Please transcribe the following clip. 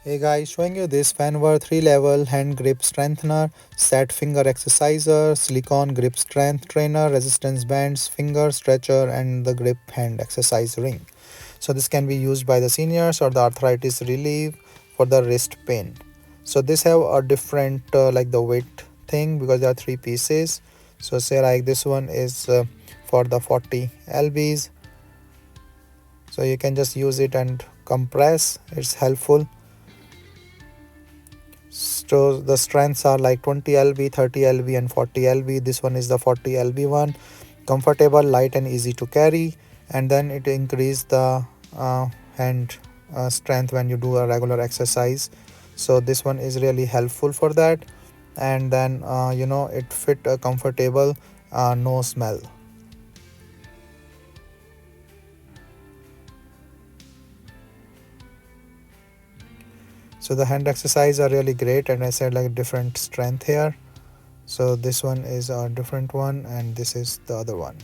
Hey guys, showing you this Fanwer 3-level hand grip strengthener, set finger exerciser, silicone grip strength trainer, resistance bands, finger stretcher and the grip hand exercise ring. So this can be used by the seniors or the arthritis relief for the wrist pain. So this have a different like the weight thing because there are 3 pieces. So say like this one is for the 40 lbs. So you can just use it and compress. It's helpful. So the strengths are like 20 lb, 30 lb and 40 lb. This one is the 40 lb one. Comfortable, light and easy to carry, and then it increase the hand strength when you do a regular exercise. So this one is really helpful for that. And then it fit comfortable, no smell. So the hand exercise are really great, and I said like different strength here. So this one is a different one and this is the other one.